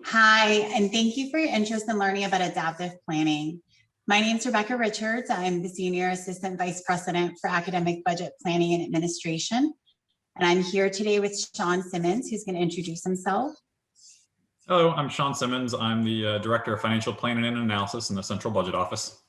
Hi, and thank you for your interest in learning about adaptive planning. My name is Rebecca Richards. I'm the Senior Assistant Vice President for Academic Budget Planning and Administration. And I'm here today with Sean Simmons, who's going to introduce himself. Hello, I'm Sean Simmons. I'm the Director of Financial Planning and Analysis in the Central Budget Office.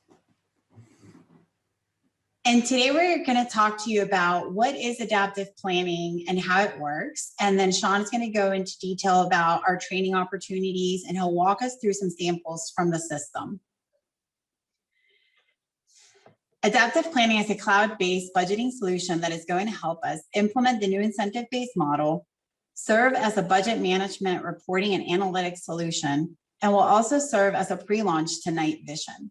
And today we're going to talk to you about what is adaptive planning and how it works. And then Sean is going to go into detail about our training opportunities, and he'll walk us through some samples from the system. Adaptive planning is a cloud-based budgeting solution that is going to help us implement the new incentive-based model, serve as a budget management, reporting, and analytics solution, and will also serve as a pre-launch to night vision.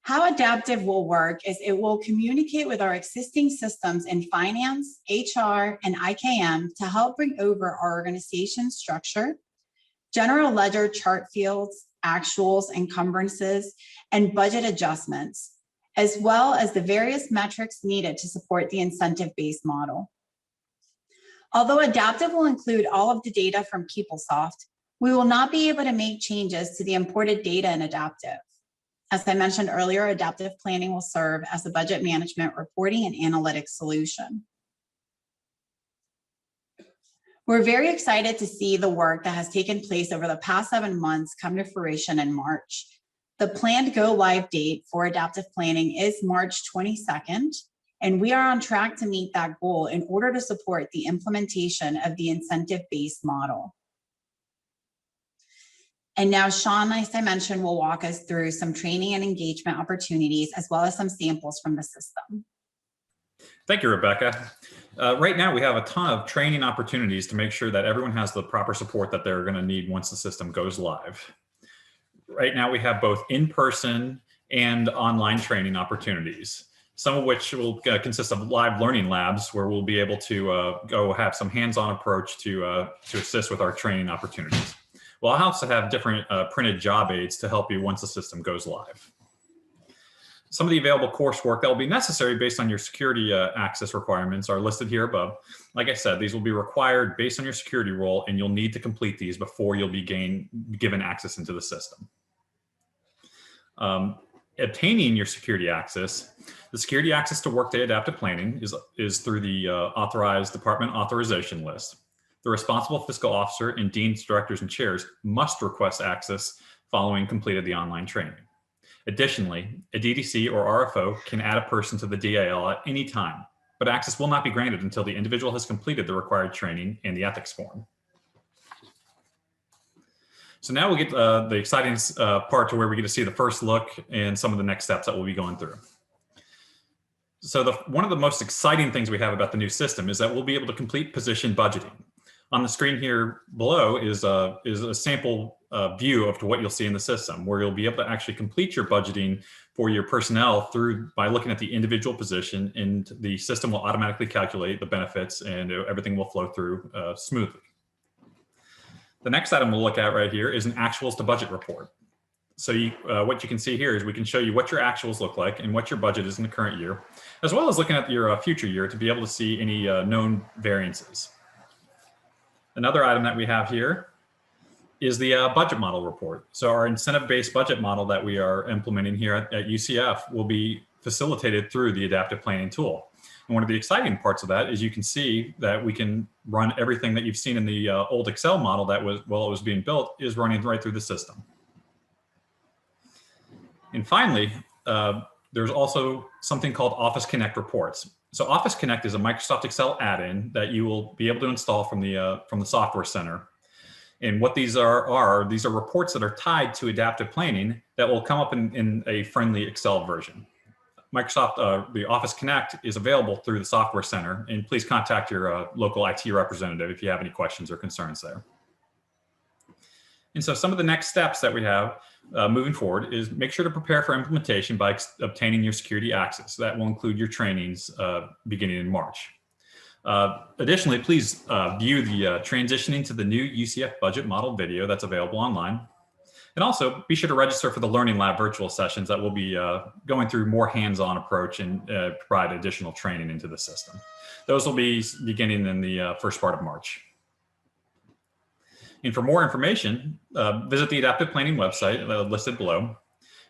How adaptive will work is it will communicate with our existing systems in finance, HR, and IKM to help bring over our organization structure, general ledger chart fields, actuals, encumbrances, and budget adjustments, as well as the various metrics needed to support the incentive-based model. Although adaptive will include all of the data from PeopleSoft, we will not be able to make changes to the imported data in adaptive. As I mentioned earlier, adaptive planning will serve as a budget management, reporting, and analytics solution. We're very excited to see the work that has taken place over the past 7 months come to fruition in March. The planned go live date for adaptive planning is March 22nd, and we are on track to meet that goal in order to support the implementation of the incentive-based model. And now Sean, as I mentioned, will walk us through some training and engagement opportunities, as well as some samples from the system. Thank you, Rebecca. Right now, we have a ton of training opportunities to make sure that everyone has the proper support that they're going to need once the system goes live. Right now, we have both in-person and online training opportunities, some of which will consist of live learning labs where we'll be able to go have some hands-on approach to assist with our training opportunities. We'll also have different printed job aids to help you once the system goes live. Some of the available coursework that will be necessary based on your security access requirements are listed here above. Like I said, these will be required based on your security role, and you'll need to complete these before you'll be given access into the system. Obtaining your security access, the security access to Workday Adaptive Planning is through the authorized department authorization list. The responsible fiscal officer and deans, directors, and chairs must request access following completed the online training. Additionally, a DDC or RFO can add a person to the DAL at any time, but access will not be granted until the individual has completed the required training and the ethics form. So now we'll get the exciting part to where we get to see the first look and some of the next steps that we'll be going through. So one of the most exciting things we have about the new system is that we'll be able to complete position budgeting. On the screen here below is a sample view of what you'll see in the system, where you'll be able to actually complete your budgeting for your personnel by looking at the individual position, and the system will automatically calculate the benefits and everything will flow through smoothly. The next item we'll look at right here is an actuals to budget report. So what you can see here is we can show you what your actuals look like and what your budget is in the current year, as well as looking at your future year to be able to see any known variances. Another item that we have here is the budget model report. So our incentive-based budget model that we are implementing here at UCF will be facilitated through the adaptive planning tool. And one of the exciting parts of that is you can see that we can run everything that you've seen in the old Excel model that was, while it was being built, is running right through the system. And finally, there's also something called Office Connect reports. So Office Connect is a Microsoft Excel add-in that you will be able to install from the Software Center. And what these are reports that are tied to adaptive planning that will come up in a friendly Excel version. Microsoft, the Office Connect is available through the Software Center, and please contact your local IT representative if you have any questions or concerns there. And so some of the next steps that we have moving forward is make sure to prepare for implementation by obtaining your security access. That will include your trainings beginning in March. Additionally, please view the transitioning to the new UCF budget model video that's available online. And also be sure to register for the Learning Lab virtual sessions that will be going through more hands-on approach and provide additional training into the system. Those will be beginning in the first part of March. And for more information, visit the Adaptive Planning website listed below.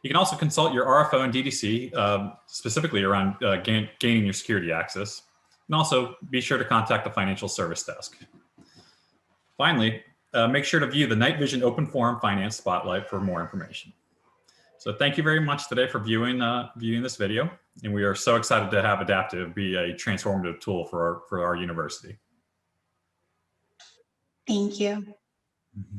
You can also consult your RFO and DDC, specifically around gaining your security access. And also be sure to contact the Financial Service Desk. Finally, make sure to view the Night Vision Open Forum Finance Spotlight for more information. So thank you very much today for viewing this video. And we are so excited to have Adaptive be a transformative tool for our university. Thank you. Mm-hmm.